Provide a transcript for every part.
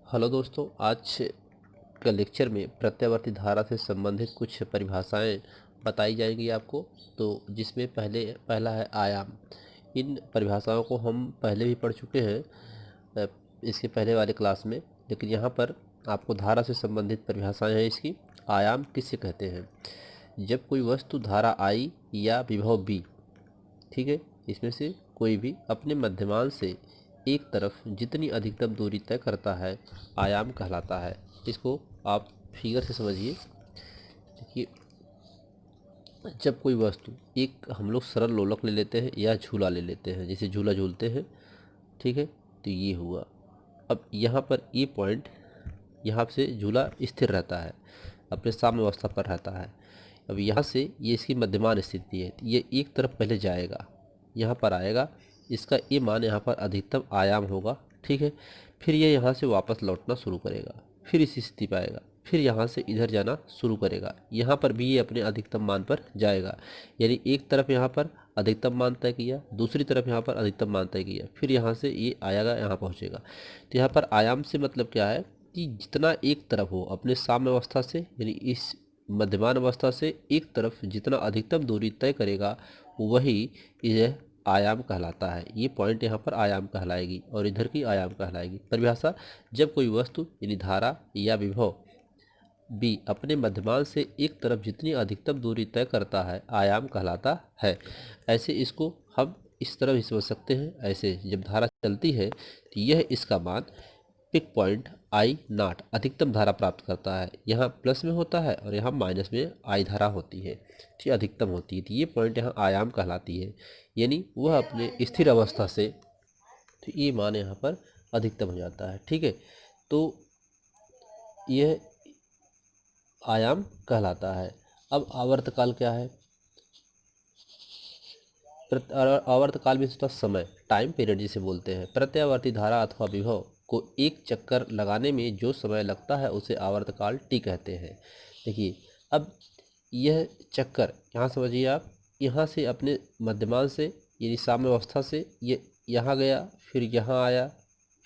Hello दोस्तों, आज का लेक्चर में प्रत्यावर्ती धारा से संबंधित कुछ परिभाषाएं बताई जाएंगी आपको। तो जिसमें पहला है आयाम। इन परिभाषाओं को हम पहले भी पढ़ चुके हैं इसके पहले वाले क्लास में, लेकिन यहाँ पर आपको धारा से संबंधित परिभाषाएं हैं इसकी। आयाम किसे कहते हैं? जब कोई वस्तु धारा I या विभव V, ठीक है, इसमें से कोई भी अपने मध्यमान से एक तरफ जितनी अधिकतम दूरी तय करता है, आयाम कहलाता है। इसको आप फिगर से समझिए। देखिए, जब कोई वस्तु, एक हम लोग सरल लोलक ले लेते हैं या झूला ले लेते हैं, जैसे झूला झूलते हैं, ठीक है, तो ये हुआ। अब यहाँ पर ये पॉइंट, यहाँ से झूला स्थिर रहता है, अपने साम्यावस्था पर रहता है। अब यहाँ से ये इसकी मध्यमान स्थिति है, ये एक तरफ पहले जाएगा, यहाँ पर आएगा, इसका ये मान यहाँ पर अधिकतम आयाम होगा, ठीक है। फिर ये यहाँ से वापस लौटना शुरू करेगा, फिर इस स्थिति पर आएगा, फिर यहाँ से इधर जाना शुरू करेगा, यहाँ पर भी ये अपने अधिकतम मान पर जाएगा। यानी एक तरफ यहाँ पर अधिकतम मान तय किया, दूसरी तरफ यहाँ पर अधिकतम मान तय किया, फिर यहाँ से ये आएगा, यहाँ पहुँचेगा। तो यहाँ पर आयाम से मतलब क्या है कि जितना एक तरफ हो अपने साम्य अवस्था से, यानी इस मध्यमान अवस्था से एक तरफ जितना अधिकतम दूरी तय करेगा, वही यह आयाम कहलाता है। ये पॉइंट यहाँ पर आयाम कहलाएगी और इधर की आयाम कहलाएगी। परिभाषा: जब कोई वस्तु यानी धारा या विभव B अपने मध्यमान से एक तरफ जितनी अधिकतम दूरी तय करता है, आयाम कहलाता है। ऐसे इसको हम इस तरह भी समझ सकते हैं। ऐसे जब धारा चलती है तो यह इसका मान पिक पॉइंट I0 अधिकतम धारा प्राप्त करता है। यहाँ प्लस में होता है और यहाँ माइनस में I धारा होती है, ठीक, अधिकतम होती है। तो ये पॉइंट यहाँ आयाम कहलाती है, यानी वह अपने स्थिर अवस्था से, तो ये मान यहाँ पर अधिकतम हो जाता है, ठीक है। तो यह आयाम कहलाता है। अब आवर्तकाल क्या है? आवर्तकाल भी होता समय, टाइम पीरियड जिसे बोलते हैं। प्रत्यावर्ती धारा अथवा विभव को एक चक्कर लगाने में जो समय लगता है उसे आवर्तकाल T कहते हैं। देखिए, अब यह चक्कर यहाँ समझिए आप, यहाँ से अपने मध्यमान से यानी साम्यावस्था से ये यहाँ गया, फिर यहाँ आया,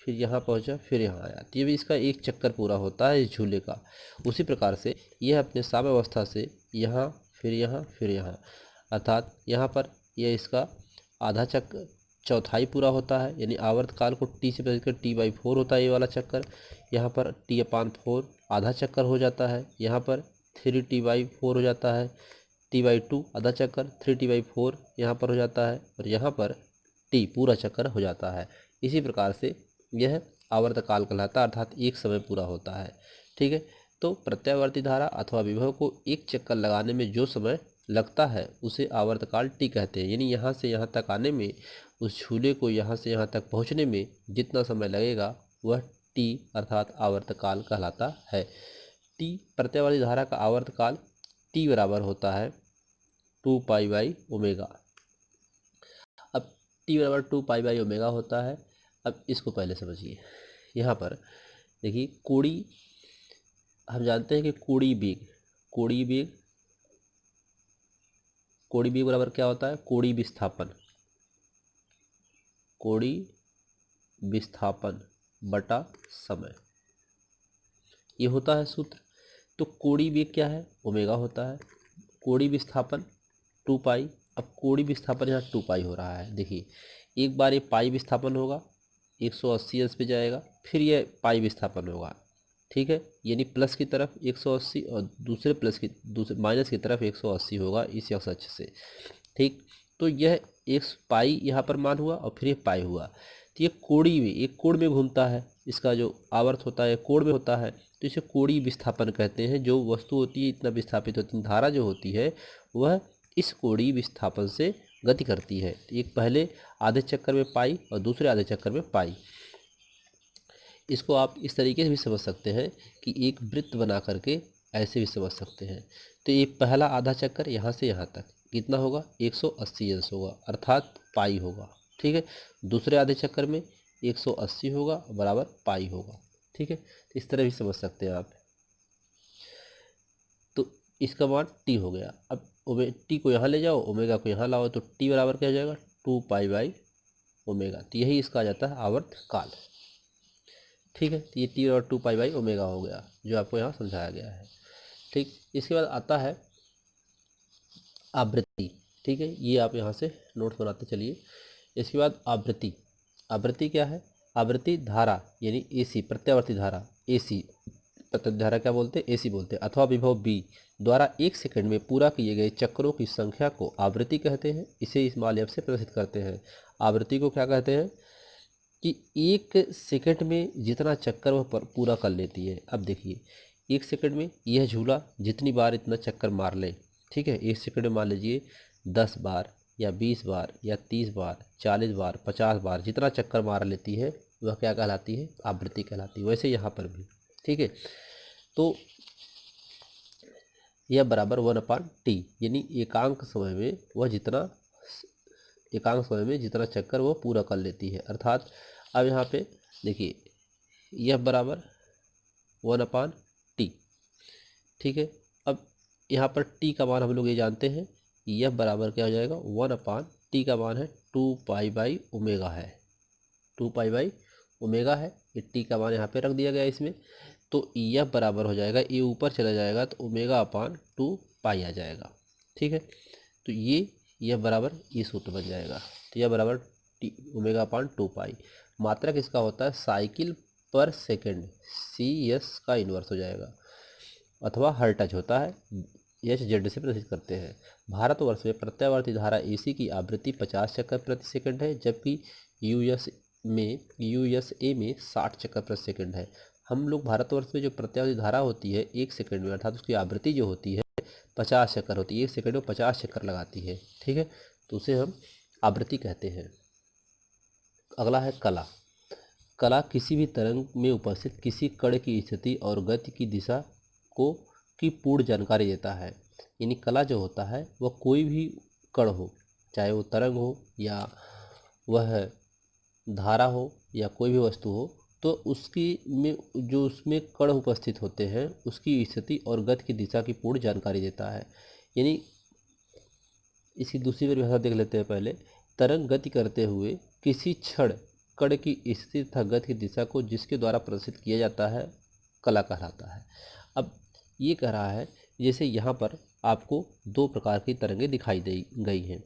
फिर यहाँ पहुँचा, फिर यहाँ आया, तो ये भी इसका एक चक्कर पूरा होता है इस झूले का। उसी प्रकार से यह अपने साम्यावस्था से यहाँ, फिर यहाँ, फिर यहाँ, अर्थात यहाँ पर यह इसका आधा चक्कर, चौथाई पूरा होता है। यानी आवर्तकाल को T से बदलकर T/4 होता है ये वाला चक्कर। यहाँ पर T/4 आधा चक्कर हो जाता है, यहाँ पर 3T/4 हो जाता है, T/2 आधा चक्कर, 3T/4 यहाँ पर हो जाता है, और यहाँ पर T पूरा चक्कर हो जाता है। इसी प्रकार से यह आवर्तकाल कहलाता है, अर्थात एक समय पूरा होता है, ठीक है। तो प्रत्यावर्ती धारा अथवा विभव को एक चक्कर लगाने में जो समय लगता है उसे आवर्तकाल T कहते हैं। यानी यहाँ से यहाँ तक आने में, उस झूले को यहाँ से यहाँ तक पहुँचने में जितना समय लगेगा वह T अर्थात आवर्तकाल कहलाता है। T प्रत्यावर्ती धारा का आवर्तकाल T बराबर होता है 2π/ω। अब T बराबर 2π/ω होता है। अब इसको पहले समझिए। यहाँ पर देखिए, कोणीय, हम जानते हैं कि कोणीय वेग, कोणीय वेग, कोणीय वेग बराबर क्या होता है? कोणीय विस्थापन, कोणीय विस्थापन बटा समय, ये होता है सूत्र। तो कोणीय वेग क्या है? ओमेगा होता है। कोणीय विस्थापन 2π। अब कोणीय विस्थापन यहाँ 2π हो रहा है। देखिए, एक बार ये पाई विस्थापन होगा, 180 अंश पे जाएगा, फिर ये पाई विस्थापन होगा, ठीक है। यानी प्लस की तरफ 180 और दूसरे माइनस की तरफ 180 होगा इस एक्स अक्ष से, ठीक। तो यह एक पाई यहाँ पर मान हुआ और फिर ये पाई हुआ। तो ये कोणीय में, एक कोण में घूमता है, इसका जो आवर्त होता है कोण में होता है, तो इसे कोणीय विस्थापन कहते हैं। जो वस्तु होती है इतना विस्थापित होती है, धारा जो होती है वह इस कोणीय विस्थापन से गति करती है। तो एक पहले आधे चक्कर में पाई और दूसरे आधे चक्कर में पाई। इसको आप इस तरीके से भी समझ सकते हैं कि एक वृत्त बना करके ऐसे भी समझ सकते हैं। तो ये पहला आधा चक्कर यहाँ से यहाँ तक कितना होगा? 180 अंश होगा, अर्थात पाई होगा, ठीक है। दूसरे आधे चक्कर में 180 होगा बराबर पाई होगा, ठीक है। तो इस तरह भी समझ सकते हैं आप। तो इसका मान T हो गया। अब T को यहाँ ले जाओ, ओमेगा को यहाँ लाओ, तो T बराबर क्या हो जाएगा? 2π/ω। तो यही इसका आ जाता है आवर्तकाल, ठीक है, तो ये टी और 2 पाई/ओमेगा हो गया जो आपको यहाँ समझाया गया है। ठीक, इसके बाद आता है आवृत्ति। ठीक है, ये आप यहाँ से नोट्स बनाते चलिए। इसके बाद आवृत्ति। आवृत्ति क्या है? आवृत्ति धारा यानी एसी, प्रत्यावर्ती धारा एसी, प्रत्यावर्ती धारा क्या बोलते हैं? एसी बोलते हैं, अथवा विभव बी द्वारा 1 सेकंड में पूरा किए गए चक्रों की संख्या को आवृत्ति कहते हैं। इसे इस माध्यम से प्रदर्शित करते हैं। आवृत्ति को क्या कहते हैं? कि 1 सेकंड में जितना चक्कर वह पूरा कर लेती है। अब देखिए 1 सेकंड में यह झूला जितनी बार इतना चक्कर मार ले, ठीक है, 1 सेकंड में मान लीजिए 10 बार या 20 बार या 30 बार, 40 बार, 50 बार, जितना चक्कर मार लेती है वह क्या कहलाती है? आवृत्ति कहलाती है। वैसे यहाँ पर भी, ठीक है, तो यह बराबर 1/t, यानी एकांक समय में जितना चक्कर वो पूरा कर लेती है। अर्थात अब यहाँ पे देखिए यह बराबर 1/t, ठीक है। अब यहाँ पर t का मान हम लोग ये जानते हैं, यह बराबर क्या हो जाएगा? 1/t का मान है 2 पाई/ओमेगा है, 2 पाई/ओमेगा है। ये t का मान यहाँ पे रख दिया गया इसमें, तो यह बराबर हो जाएगा, ये ऊपर चला जाएगा तो ओमेगा/2 पाई आ जाएगा, ठीक है। तो यह बराबर ये सूत्र बन जाएगा। तो यह बराबर ओमेगा/2 पाई। मात्रक इसका होता है साइकिल पर सेकंड, CS का इन्वर्स हो जाएगा, अथवा हर्ट्ज होता है, HZ से प्रदर्शित करते हैं। भारतवर्ष में प्रत्यावर्ती धारा AC की आवृत्ति 50 चक्कर प्रति सेकंड है, जबकि USA में 60 चक्कर प्रति सेकंड है। हम लोग भारतवर्ष में जो प्रत्यावर्ती धारा होती है 1 सेकंड में, अर्थात उसकी आवृत्ति जो होती है 50 चक्कर होती है, 1 सेकंड में 50 चक्कर लगाती है, ठीक है, तो उसे हम आवृत्ति कहते हैं। अगला है कला। कला किसी भी तरंग में उपस्थित किसी कण की स्थिति और गति की दिशा की पूर्ण जानकारी देता है। यानी कला जो होता है वह कोई भी कण हो, चाहे वो तरंग हो या वह धारा हो या कोई भी वस्तु हो, तो उसमें कण उपस्थित होते हैं उसकी स्थिति और गति की दिशा की पूर्ण जानकारी देता है। यानी इसकी दूसरी परिभाषा देख लेते हैं पहले। तरंग गति करते हुए किसी क्षण कण की स्थिति तथा गति की दिशा को जिसके द्वारा प्रदर्शित किया जाता है कला कहलाता है। अब ये कह रहा है जैसे यहाँ पर आपको 2 प्रकार की तरंगें दिखाई दे गई हैं,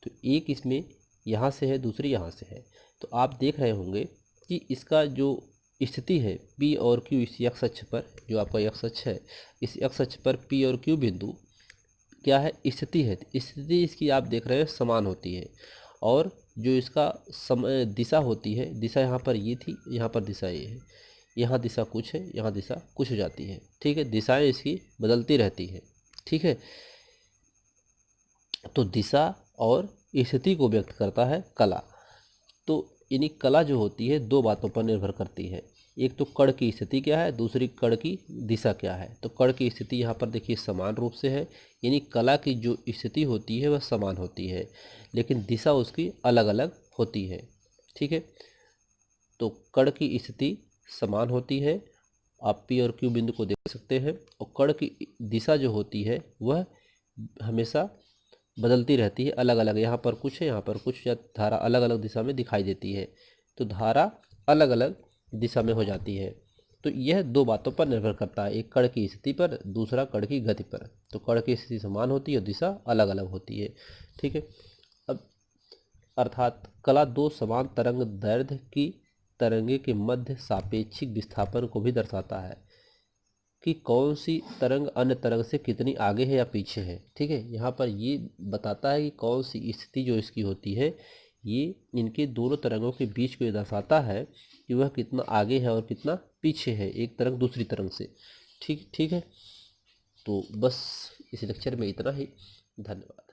तो एक इसमें यहाँ से है, दूसरी यहाँ से है। तो आप देख रहे होंगे कि इसका जो स्थिति है P और Q, इस x अक्ष पर, जो आपका x अक्ष है, इस x अक्ष पर P और Q बिंदु क्या है? स्थिति है। स्थिति इसकी आप देख रहे हैं समान होती है, और जो इसका दिशा होती है, दिशा यहाँ पर ये थी, यहाँ पर दिशा ये है, यहाँ दिशा कुछ है, यहाँ दिशा कुछ हो जाती है, ठीक है, दिशाएं इसकी बदलती रहती है, ठीक है। तो दिशा और स्थिति को व्यक्त करता है कला। तो यानी कला जो होती है 2 बातों पर निर्भर करती है, एक तो कण की स्थिति क्या है, दूसरी कण की दिशा क्या है। तो कण की स्थिति यहाँ पर देखिए समान रूप से है, यानी कला की जो स्थिति होती है वह समान होती है, लेकिन दिशा उसकी अलग अलग होती है, ठीक है। तो कण की स्थिति समान होती है, आप P और Q बिंदु को देख सकते हैं, और कण की दिशा जो होती है वह हमेशा बदलती रहती है, अलग अलग, यहाँ पर कुछ है, यहाँ पर कुछ, या धारा अलग अलग दिशा में दिखाई देती है, तो धारा अलग अलग दिशा में हो जाती है। तो यह 2 बातों पर निर्भर करता है, एक कण की स्थिति पर, दूसरा कण की गति पर। तो कण की स्थिति समान होती है और दिशा अलग अलग होती है, ठीक है। अब अर्थात कला 2 समान तरंग दैर्ध्य की तरंगे के मध्य सापेक्षिक विस्थापन को भी दर्शाता है, कि कौन सी तरंग अन्य तरंग से कितनी आगे है या पीछे है, ठीक है। यहाँ पर ये बताता है कि कौन सी स्थिति जो इसकी होती है, ये इनके दोनों तरंगों के बीच को ये दर्शाता है कि वह कितना आगे है और कितना पीछे है एक तरंग दूसरी तरंग से, ठीक है। तो बस इस लेक्चर में इतना ही, धन्यवाद।